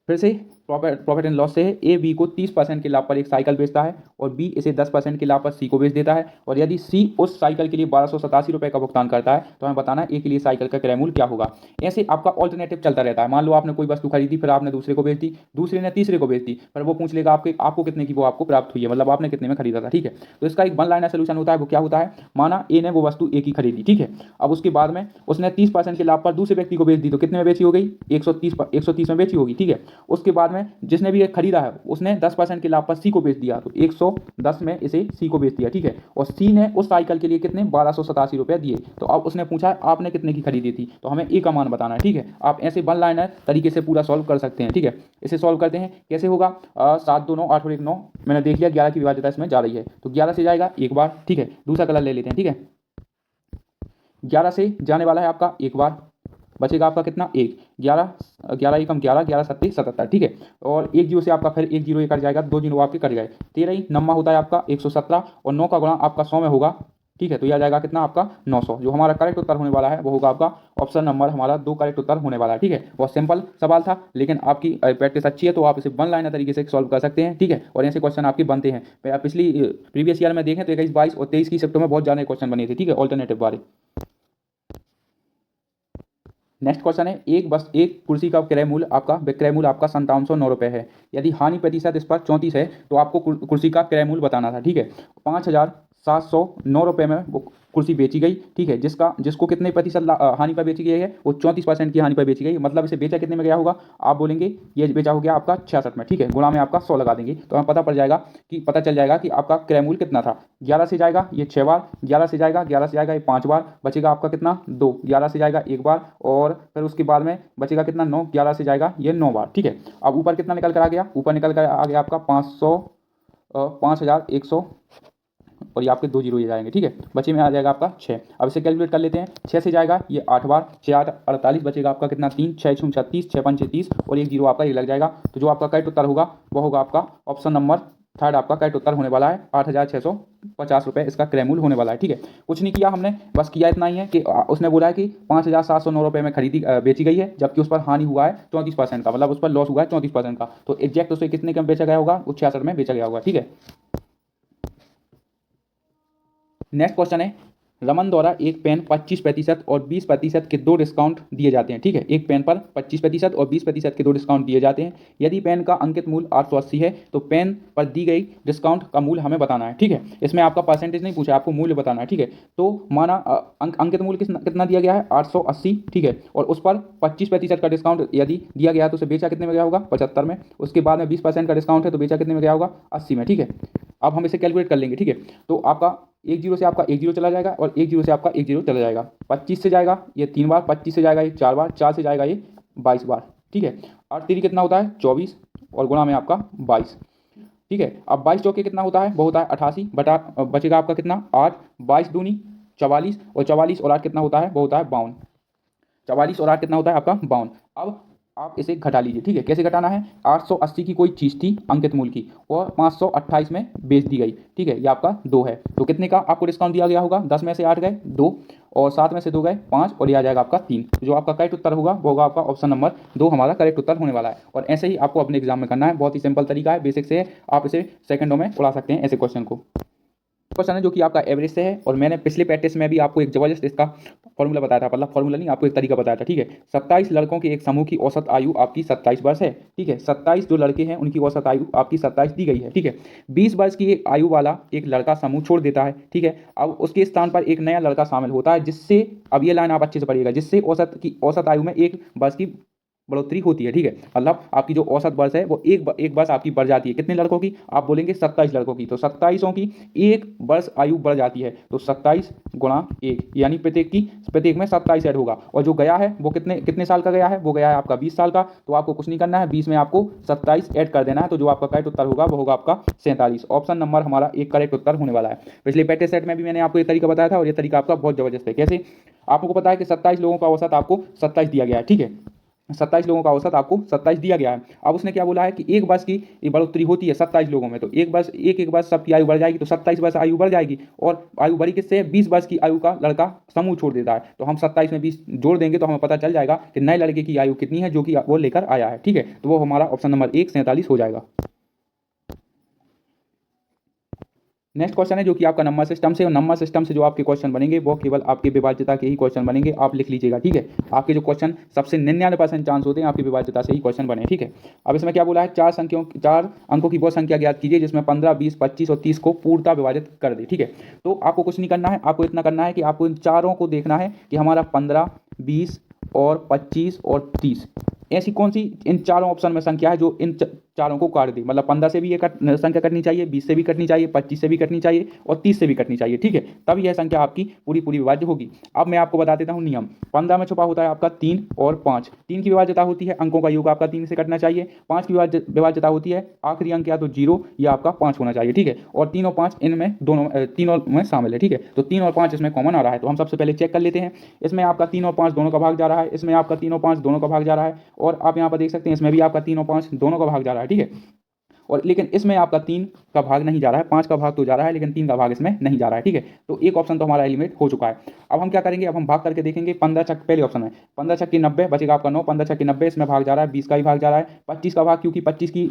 फिर से प्रॉफिट एंड लॉस से है। ए बी को 30% के लाभ पर एक साइकिल बेचता है और बी इसे 10% के लाभ पर सी को बेच देता है। और यदि सी उस साइकिल के लिए 1287 रुपये का भुगतान करता है तो हमें बताना है ए के लिए साइकिल का क्रय मूल्य क्या होगा। ऐसे आपका ऑल्टरनेटिव चलता रहता है। मान लो आपने कोई वस्तु खरीदी, फिर आपने दूसरे को बेच दी, दूसरे ने तीसरे को बेच दी, फिर वो पूछ लेगा आपको कितने की वो आपको प्राप्त हुई है, मतलब आपने कितने में खरीदा था। ठीक है, तो इसका एक वन लाइनर सोल्यूशन होता है। वो क्या होता है? माना ए ने वो वस्तु ए की खरीदी। ठीक है, अब उसके बाद में उसने 30% के लाभ पर दूसरे व्यक्ति को बेच दी तो कितने में बेची हो गई? 130 में बेची होगी। ठीक है, उसके बाद में जिसने भी ये खरीदा है उसने 10% के लाभ पर सी को बेच दिया, तो 110 में इसे सी को बेच दिया, ठीक है। और सी ने उस साइकिल के लिए कितने 1287 रुपये दिए। तो अब उसने पूछा है आपने कितने की खरीदी थी, तो हमें ए का मान बताना है, ठीक है। आप ऐसे वन लाइनर तरीके से पूरा सॉल्व कर सकते हैं, ठीक है। इसे सॉल्व करते हैं, कैसे होगा, 7 2 9 8 और 1 9, मैंने देख लिया 11 की विभाज्यता इसमें जा रही है, तो 11 से जाएगा एक बार, ठीक है। दूसरा कलर ले लेते हैं, ठीक है। 11 से जाने वाला है आपका एक बार, बचेगा आपका कितना 1, 11 11 एकम 11, 11 सत्ते 77, ठीक है। और एक जीरो से आपका फिर एक जीरो ये कट जाएगा, 2 जीरो आपके कट गए, 13 ही नम्मा होता है आपका 117, और 9 का गुणा आपका 100 में होगा, ठीक है। तो यह आ जाएगा कितना आपका 900। जो हमारा करेक्ट उत्तर होने वाला है वो होगा आपका ऑप्शन नंबर हमारा 2 करेक्ट उत्तर होने वाला है, ठीक है। बहुत सिंपल सवाल था, लेकिन आपकी प्रैक्टिस अच्छी है तो आप इसे वन लाइनर तरीके से सॉल्व कर सकते हैं, ठीक है। और ऐसे क्वेश्चन आपके बनते हैं। पिछली प्रीवियस ईयर में देखें तो 21 22 और 23 की शिफ्टों में बहुत ज़्यादा क्वेश्चन बने थे, ठीक है, ऑल्टरनेटिव वाले। नेक्स्ट क्वेश्चन है, एक कुर्सी का क्रय मूल्य आपका विक्रय मूल्य आपका 5709 रुपये है। यदि हानि प्रतिशत इस पर 34 है तो आपको कुर्सी का क्रय मूल्य बताना था, ठीक है। 5709 रुपये में वो कुर्सी बेची गई, ठीक है। जिसको कितने प्रतिशत हानि पर बेची गई है, वो 34% की हानि पर बेची गई, मतलब इसे बेचा कितने में गया होगा, आप बोलेंगे ये बेचा हो गया आपका 66 में, ठीक है। गुणा में आपका 100 लगा देंगे तो हमें पता चल जाएगा कि आपका क्रय मूल्य कितना था। 11 से जाएगा ये 6 बार, 11 से जाएगा ये 5 बार, बचेगा आपका कितना 2, 11 से जाएगा एक बार, और फिर उसके बाद में बचेगा कितना 9, 11 से जाएगा ये 9 बार, ठीक है। अब ऊपर कितना निकल कर आ गया, ऊपर निकल कर आ गया आपका 5100, और ये आपके 2 जीरो ये जाएंगे, ठीक है। बचे में आ जाएगा आपका 6। अब इसे कैलकुलेट कर लेते हैं, 6 से जाएगा ये 8 बार, 6 8 48, बचेगा आपका कितना 3, 6 6 36, 6 5 30, और एक जीरो आपका ये लग जाएगा। तो जो आपका करेक्ट उत्तर होगा वो होगा आपका ऑप्शन नंबर 3 आपका करेक्ट उत्तर होने वाला है। 8650 रुपये इसका क्रय मूल्य होने वाला है, ठीक है। कुछ नहीं किया हमने, बस किया इतना ही है कि उसने बोला है कि 5709 रुपये में बेची गई है, जबकि उस पर हानि हुआ है 34% का, मतलब उस पर लॉस हुआ है 34% का। तो एग्जैक्ट उसे कितने का बेचा गया होगा, वो 66 में बेचा गया होगा, ठीक है। नेक्स्ट क्वेश्चन है, रमन द्वारा एक पेन 25% और 20% के 2 डिस्काउंट दिए जाते हैं, ठीक है। एक पेन पर 25% और 20% के 2 डिस्काउंट दिए जाते हैं। यदि पेन का अंकित मूल्य 880 है तो पेन पर दी गई डिस्काउंट का मूल्य हमें बताना है, ठीक है। इसमें आपका परसेंटेज नहीं पूछा, आपको मूल्य बताना है, ठीक है। तो माना अंकित मूल्य कितना दिया गया है 880, ठीक है। और उस पर 25% का डिस्काउंट यदि दिया गया तो उसे बेचा कितने में गया होगा 75 में। उसके बाद में 20% का डिस्काउंट है तो बेचा कितने में गया होगा 80 में, ठीक है। अब हम इसे कैलकुलेट कर लेंगे, ठीक है। तो आपका एक जीरो से आपका एक जीरो चला जाएगा, और एक जीरो से आपका एक जीरो चला जाएगा। 25 से जाएगा ये 3 बार, 25 से जाएगा ये 4 बार, 4 से जाएगा ये 22 बार, ठीक है। 8 3 कितना होता है 24, और गुणा में आपका 22, ठीक है। अब 22 चौके कितना होता है, वो होता है 88 बटा, बचेगा आपका कितना 8, 22 दूनी 44, और 44 और 8 कितना होता है, वो होता है 52। 44 और 8 कितना होता है आपका 52। अब आप इसे घटा लीजिए, ठीक है। कैसे घटाना है, 880 की कोई चीज़ थी अंकित मूल्य की, और 528 में बेच दी गई, ठीक है। ये आपका 2 है, तो कितने का आपको डिस्काउंट दिया गया होगा, 10 में से 8 गए 2, और 7 में से 2 गए 5, और ये आ जाएगा आपका 3। तो जो आपका करेक्ट उत्तर होगा वो होगा आपका ऑप्शन नंबर 2 हमारा करेक्ट उत्तर होने वाला है। और ऐसे ही आपको अपने एग्जाम में करना है, बहुत ही सिंपल तरीका है, बेसिक से है, आप इसे सेकंडों में उड़ा सकते हैं ऐसे क्वेश्चन को। क्वेश्चन है जो कि आपका एवरेज से है, और मैंने पिछले प्रैक्टिस में भी आपको एक जबरदस्त इसका फॉर्मूला बताया था, मतलब फॉर्मूला नहीं, आपको एक तरीका बताया था, ठीक है। 27 लड़कों के एक समूह की औसत आयु आपकी 27 वर्ष है, ठीक है। 27 जो लड़के हैं उनकी औसत आयु आपकी 27 दी गई है, ठीक है। 20 वर्ष की एक आयु वाला एक लड़का समूह छोड़ देता है, ठीक है। अब उसके स्थान पर एक नया लड़का शामिल होता है, जिससे, अब ये लाइन आप अच्छे से पढ़िएगा, जिससे औसत आयु में 1 वर्ष की बढ़ोतरी होती है, ठीक है। मतलब आपकी जो औसत वर्ष है वो एक वर्ष आपकी बढ़ जाती है, कितने लड़कों की, आप बोलेंगे 27 लड़कों की, तो 27 की 1 वर्ष आयु बढ़ जाती है, तो 27 गुणा 1, यानी प्रत्येक में 27 ऐड होगा। और जो गया है वो कितने साल का गया है, वो गया है आपका 20 साल का। तो आपको कुछ नहीं करना है, 20 में आपको 27 ऐड कर देना है। तो जो आपका करेक्ट उत्तर होगा वो होगा आपका 47। ऑप्शन नंबर हमारा एक करेक्ट उत्तर होने वाला है। पिछले प्रैक्टिस सेट में भी मैंने आपको ये तरीका बताया था, और ये तरीका आपका बहुत जबरदस्त है। कैसे, आपको पता है कि 27 लोगों का औसत आपको 27 दिया गया है, ठीक है। 27 लोगों का औसत आपको 27 दिया गया है। अब उसने क्या बोला है कि 1 वर्ष की बढ़ोतरी होती है 27 लोगों में, तो एक वर्ष सबकी आयु बढ़ जाएगी, तो 27 वर्ष आयु बढ़ जाएगी। और आयु बढ़ी किससे, 20 वर्ष की आयु का लड़का समूह छोड़ देता है, तो हम 27 में 20 जोड़ देंगे तो हमें पता चल जाएगा कि नए लड़के की आयु कितनी है जो कि वो लेकर आया है, ठीक है। तो वो हमारा ऑप्शन नंबर 1 47 हो जाएगा। नेक्स्ट क्वेश्चन है जो कि आपका नंबर सिस्टम से, और नंबर सिस्टम से जो आपके क्वेश्चन बनेंगे वो केवल आपकी विभाज्यता के ही क्वेश्चन बनेंगे, आप लिख लीजिएगा, ठीक है। आपके जो क्वेश्चन सबसे 99% चांस होते हैं आपकी विभाज्यता से ही क्वेश्चन बने, ठीक है। अब इसमें क्या बोला है, 4 अंकों की वो संख्या ज्ञात कीजिए जिसमें 15 20 25 और 30 को पूर्णतः विभाजित कर दे, ठीक है। तो आपको कुछ नहीं करना है, आपको इतना करना है कि आपको इन चारों को देखना है कि हमारा 15 20 और 25 और 30 ऐसी कौन सी इन चारों ऑप्शन में संख्या है जो इन चारों को काट दे, मतलब 15 से भी ये संख्या कटनी चाहिए, 20 से भी कटनी चाहिए, 25 से भी कटनी चाहिए और 30 से भी कटनी चाहिए, ठीक है, तब यह संख्या आपकी पूरी पूरी विभाज्य होगी। अब मैं आपको बता देता हूँ नियम। 15 में छुपा होता है आपका 3 और 5। 3 की विभाज्यता होती है अंकों का योग आपका 3 से कटना चाहिए। 5 की विभाज्यता होती है आखिरी अंक या तो 0 या आपका 5 होना चाहिए, ठीक है, और 3 और 5 इनमें दोनों तीनों में शामिल है, ठीक है। तो 3 और 5 इसमें कॉमन आ रहा है, तो हम सबसे पहले चेक कर लेते हैं। इसमें आपका 3 और 5 दोनों का भाग जा रहा है, इसमें आपका 3 और 5 दोनों का भाग जा रहा है, और आप यहाँ पर देख सकते हैं इसमें भी आपका 3 और 5 दोनों का भाग जा रहा है, ठीक है। और लेकिन इसमें आपका 3 का भाग नहीं जा रहा है, 5 का भाग तो जा रहा है लेकिन 3 का भाग इसमें नहीं जा रहा है, ठीक है। तो एक ऑप्शन तो हमारा एलिमिनेट हो चुका है। अब हम क्या करेंगे, अब हम भाग करके देखेंगे। 15 छक पहले ऑप्शन में 15 छक्के 90 बचेगा आपका 9, 15 छक्के 90 इसमें भाग जा रहा है, 20 का भी भाग जा रहा है, 25 का भाग, क्योंकि 25 की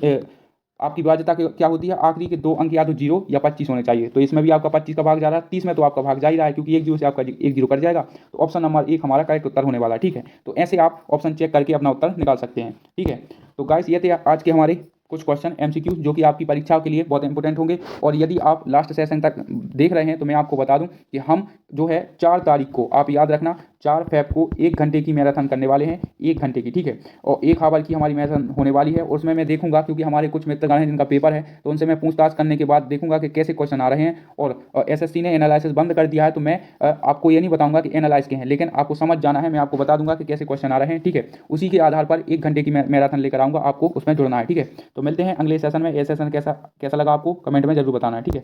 आपकी विभाज्यता क्या होती है, आखिरी के 2 अंक या तो 0 या 25 होने चाहिए, तो इसमें भी आपका 25 का भाग जा रहा है। 30 में तो आपका भाग जा ही रहा है क्योंकि एक 0 से आपका एक 0 कट जाएगा, तो ऑप्शन नंबर 1 हमारा करेक्ट उत्तर होने वाला है, ठीक है। तो ऐसे आप ऑप्शन चेक करके अपना उत्तर निकाल सकते हैं, ठीक है। तो गाइस ये थे आज के हमारे कुछ क्वेश्चन एमसीक्यू जो कि आपकी परीक्षाओं के लिए बहुत इंपॉर्टेंट होंगे। और यदि आप लास्ट सेशन तक देख रहे हैं तो मैं आपको बता दूं कि हम जो है 4 तारीख को, आप याद रखना, 4 फेब को 1 घंटे की मैराथन करने वाले हैं, 1 घंटे की, ठीक है, और 1 आवर की हमारी मैराथन होने वाली है। और उसमें मैं देखूंगा, क्योंकि हमारे कुछ मित्रगण हैं जिनका पेपर है, तो उनसे मैं पूछताछ करने के बाद देखूंगा कि कैसे क्वेश्चन आ रहे हैं। और एसएससी ने एनालिसिस बंद कर दिया है, तो मैं आपको ये नहीं बताऊंगा कि एनालाइज के हैं, लेकिन आपको समझ जाना है, मैं आपको बता दूंगा कि कैसे क्वेश्चन आ रहे हैं, ठीक है। उसी के आधार पर 1 घंटे की मैराथन लेकर आऊँगा, आपको उसमें जुड़ना है, ठीक है। तो मिलते हैं अगले सेशन में। ये सेशन कैसा लगा आपको कमेंट में जरूर बताना है, ठीक है।